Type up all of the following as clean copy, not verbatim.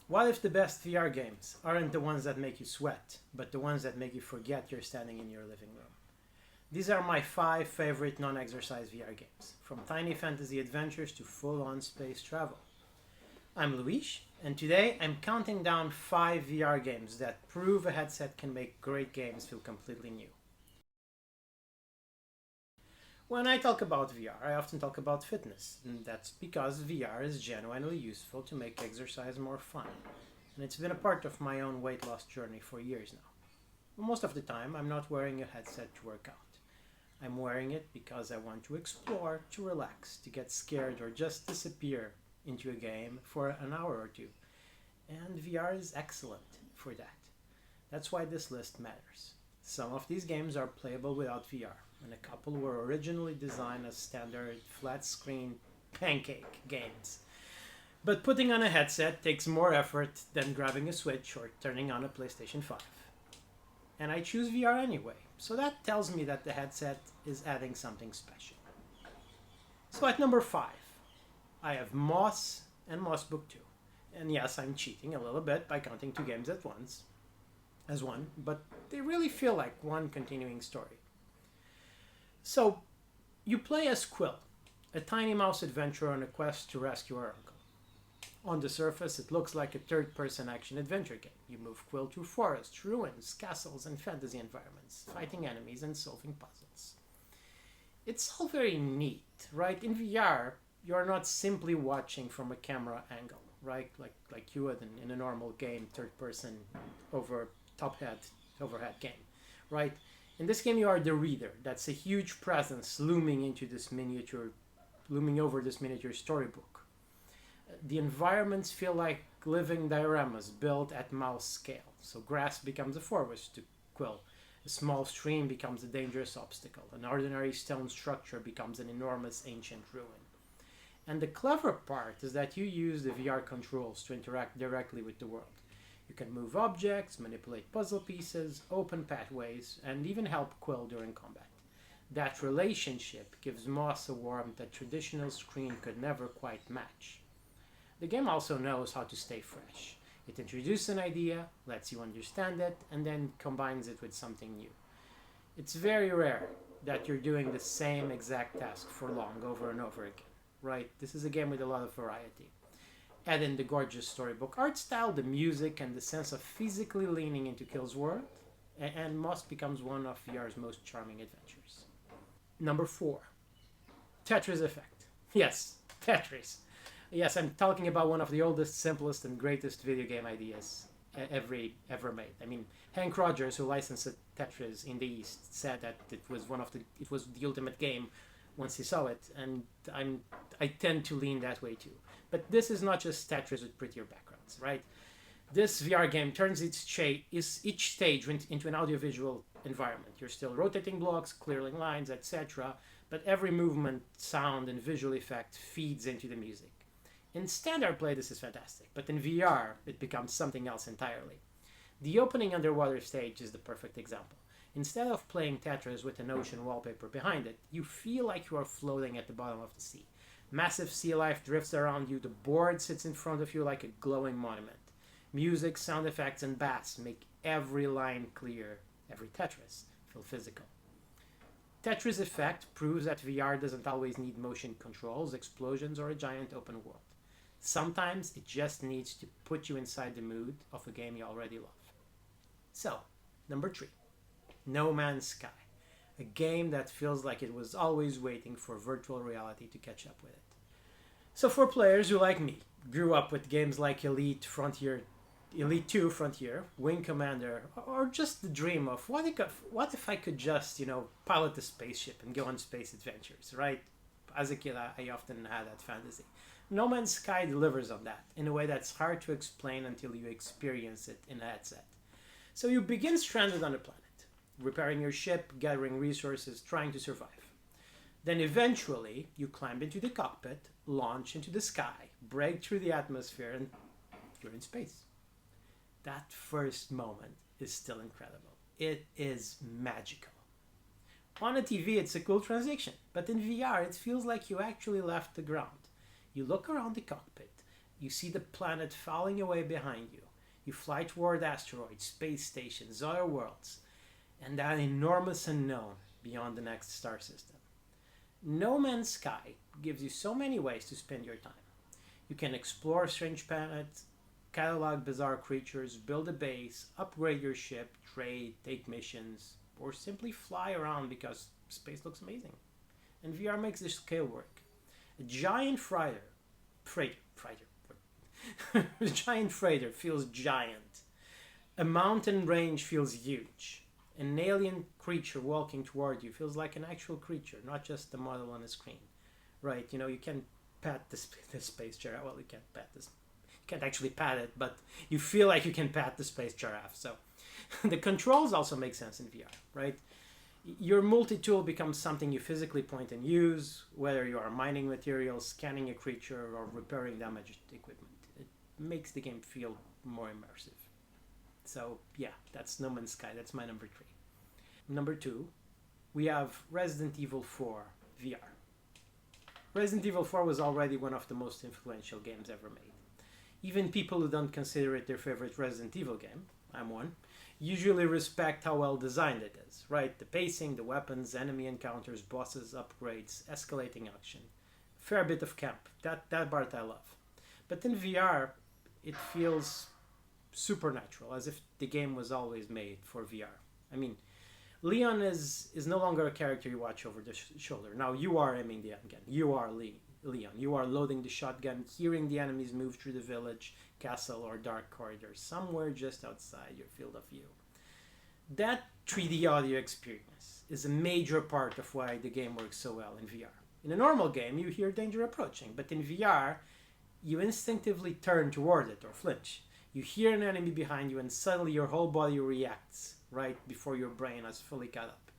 What if the best VR games aren't the ones that make you sweat, but the ones that make you forget you're standing in your living room? These are my 5 favorite non-exercise VR games, from tiny fantasy adventures to full-on space travel. I'm Luis, and today I'm counting down 5 VR games that prove a headset can make great games feel completely new. When I talk about VR, I often talk about fitness, and that's because VR is genuinely useful to make exercise more fun. And it's been a part of my own weight loss journey for years now. Most of the time, I'm not wearing a headset to work out. I'm wearing it because I want to explore, to relax, to get scared, or just disappear into a game for an hour or two. And VR is excellent for that. That's why this list matters. Some of these games are playable without VR, and a couple were originally designed as standard flat screen pancake games. But putting on a headset takes more effort than grabbing a Switch or turning on a PlayStation 5. And I choose VR anyway, so that tells me that the headset is adding something special. So at number 5, I have Moss and Moss Book 2. And yes, I'm cheating a little bit by counting 2 games at once as one, but they really feel like one continuing story. So, you play as Quill, a tiny mouse adventurer on a quest to rescue her uncle. On the surface, it looks like a third-person action-adventure game. You move Quill through forests, ruins, castles, and fantasy environments, fighting enemies and solving puzzles. It's all very neat, right? In VR, you're not simply watching from a camera angle, right? Like you would in a normal game, third-person over overhead game, right? In this game, you are the reader. That's a huge presence looming over this miniature storybook. The environments feel like living dioramas built at mouse scale. So grass becomes a forest to Quill. A small stream becomes a dangerous obstacle. An ordinary stone structure becomes an enormous ancient ruin. And the clever part is that you use the VR controls to interact directly with the world. You can move objects, manipulate puzzle pieces, open pathways, and even help Quill during combat. That relationship gives Moss a warmth that traditional screen could never quite match. The game also knows how to stay fresh. It introduces an idea, lets you understand it, and then combines it with something new. It's very rare that you're doing the same exact task for long over and over again, right? This is a game with a lot of variety. Add in the gorgeous storybook art style, the music, and the sense of physically leaning into Quill's world, and Moss becomes one of VR's most charming adventures. Number 4, Tetris Effect. Yes, Tetris. Yes, I'm talking about one of the oldest, simplest, and greatest video game ideas ever made. I mean, Hank Rogers, who licensed Tetris in the East, said that it was the ultimate game once he saw it, and I tend to lean that way too. But this is not just Tetris with prettier backgrounds, right? This VR game turns each stage into an audiovisual environment. You're still rotating blocks, clearing lines, etc., but every movement, sound, and visual effect feeds into the music. In standard play, this is fantastic, but in VR, it becomes something else entirely. The opening underwater stage is the perfect example. Instead of playing Tetris with an ocean wallpaper behind it, you feel like you are floating at the bottom of the sea. Massive sea life drifts around you, the board sits in front of you like a glowing monument. Music, sound effects, and bass make every line clear, every Tetris feel physical. Tetris Effect proves that VR doesn't always need motion controls, explosions, or a giant open world. Sometimes it just needs to put you inside the mood of a game you already love. So, number 3. No Man's Sky, a game that feels like it was always waiting for virtual reality to catch up with it. So for players who, like me, grew up with games like Elite 2 Frontier, Wing Commander, or just the dream of what if I could just, pilot a spaceship and go on space adventures, right? As a kid, I often had that fantasy. No Man's Sky delivers on that in a way that's hard to explain until you experience it in a headset. So you begin stranded on a planet, repairing your ship, gathering resources, trying to survive. Then eventually, you climb into the cockpit, launch into the sky, break through the atmosphere, and you're in space. That first moment is still incredible. It is magical. On a TV, it's a cool transition, but in VR, it feels like you actually left the ground. You look around the cockpit, You see the planet falling away behind you. You fly toward asteroids, space stations, other worlds, and that enormous unknown beyond the next star system. No Man's Sky gives you so many ways to spend your time. You can explore strange planets, catalog bizarre creatures, build a base, upgrade your ship, trade, take missions, or simply fly around because space looks amazing. And VR makes this scale work. A giant freighter, a giant freighter feels giant. A mountain range feels huge. An alien creature walking toward you feels like an actual creature, not just a model on a screen. Right, you can pat the space giraffe. Well, you can't pat this. You can't actually pat it, but you feel like you can pat the space giraffe. So the controls also make sense in VR, right? Your multi-tool becomes something you physically point and use, whether you are mining materials, scanning a creature, or repairing damaged equipment. It makes the game feel more immersive. So yeah, that's No Man's Sky. That's my number 3. Number 2, we have Resident Evil 4 VR. Resident Evil 4 was already one of the most influential games ever made. Even people who don't consider it their favorite Resident Evil game, I'm one, usually respect how well designed it is, right? The pacing, the weapons, enemy encounters, bosses, upgrades, escalating action. Fair bit of camp. That part I love. But in VR, it feels supernatural, as if the game was always made for VR. I mean, Leon is no longer a character you watch over the shoulder. Now you are aiming the gun. You are Leon. You are loading the shotgun, hearing the enemies move through the village, castle, or dark corridors, somewhere just outside your field of view. That 3D audio experience is a major part of why the game works so well in VR. In a normal game, you hear danger approaching, but in VR, you instinctively turn toward it or flinch. You hear an enemy behind you and suddenly your whole body reacts right before your brain has fully caught up.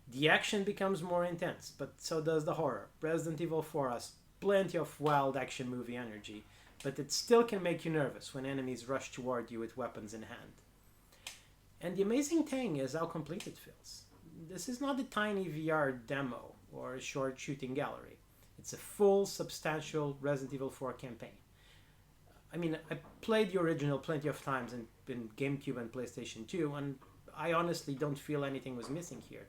The action becomes more intense, but so does the horror. Resident Evil 4 has plenty of wild action movie energy, but it still can make you nervous when enemies rush toward you with weapons in hand. And the amazing thing is how complete it feels. This is not a tiny VR demo or a short shooting gallery. It's a full, substantial Resident Evil 4 campaign. I mean, I played the original plenty of times in GameCube and PlayStation 2, and I honestly don't feel anything was missing here.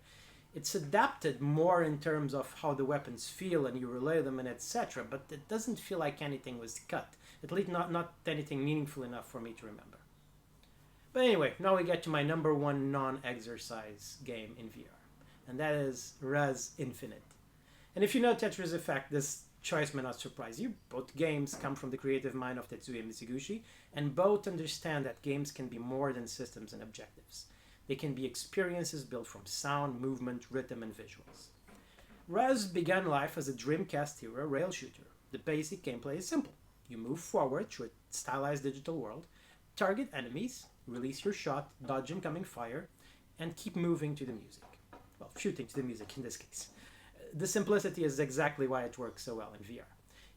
It's adapted more in terms of how the weapons feel and you relay them and etc., but it doesn't feel like anything was cut. At least not anything meaningful enough for me to remember. But anyway, now we get to my number 1 non-exercise game in VR, and that is Res Infinite. And if you know Tetris Effect, this choice may not surprise you. Both games come from the creative mind of Tetsuya Mizuguchi, and both understand that games can be more than systems and objectives. They can be experiences built from sound, movement, rhythm, and visuals. Res began life as a Dreamcast-era rail shooter. The basic gameplay is simple. You move forward through a stylized digital world, target enemies, release your shot, dodge incoming fire, and keep moving to the music. Well, shooting to the music in this case. The simplicity is exactly why it works so well in VR.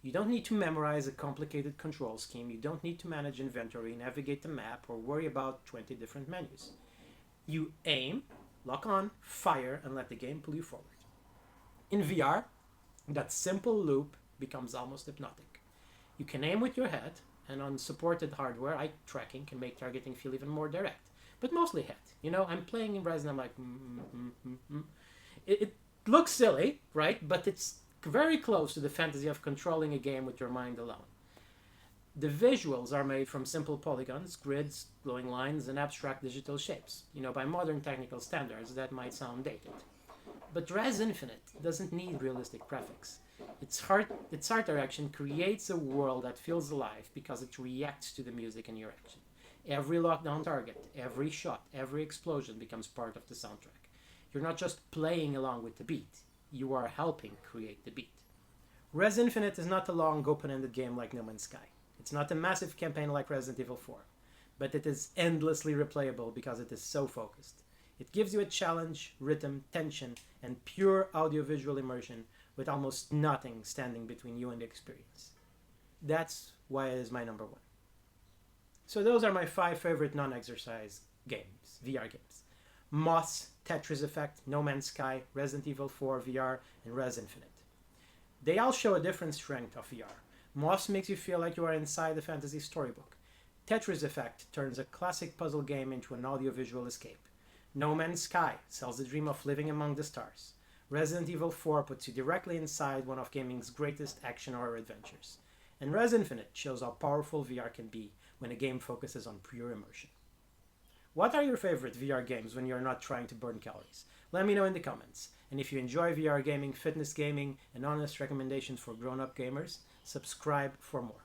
You don't need to memorize a complicated control scheme, you don't need to manage inventory, navigate the map, or worry about 20 different menus. You aim, lock on, fire, and let the game pull you forward. In VR, that simple loop becomes almost hypnotic. You can aim with your head, and on supported hardware, eye tracking can make targeting feel even more direct. But mostly head. I'm playing in Res and I'm like, It looks silly, right? But it's very close to the fantasy of controlling a game with your mind alone. The visuals are made from simple polygons, grids, glowing lines, and abstract digital shapes. By modern technical standards, that might sound dated. But Res Infinite doesn't need realistic graphics. Its art direction creates a world that feels alive because it reacts to the music and your action. Every lockdown target, every shot, every explosion becomes part of the soundtrack. You're not just playing along with the beat, you are helping create the beat. Res Infinite is not a long open-ended game like No Man's Sky. It's not a massive campaign like Resident Evil 4, but it is endlessly replayable because it is so focused. It gives you a challenge, rhythm, tension, and pure audiovisual immersion with almost nothing standing between you and the experience. That's why it is my number 1. So those are my 5 favorite non-exercise games, VR games. Moss, Tetris Effect, No Man's Sky, Resident Evil 4 VR, and Res Infinite. They all show a different strength of VR, Moss makes you feel like you are inside a fantasy storybook. Tetris Effect turns a classic puzzle game into an audiovisual escape. No Man's Sky sells the dream of living among the stars. Resident Evil 4 puts you directly inside one of gaming's greatest action horror adventures. And Res Infinite shows how powerful VR can be when a game focuses on pure immersion. What are your favorite VR games when you're not trying to burn calories? Let me know in the comments. And if you enjoy VR gaming, fitness gaming, and honest recommendations for grown-up gamers, subscribe for more.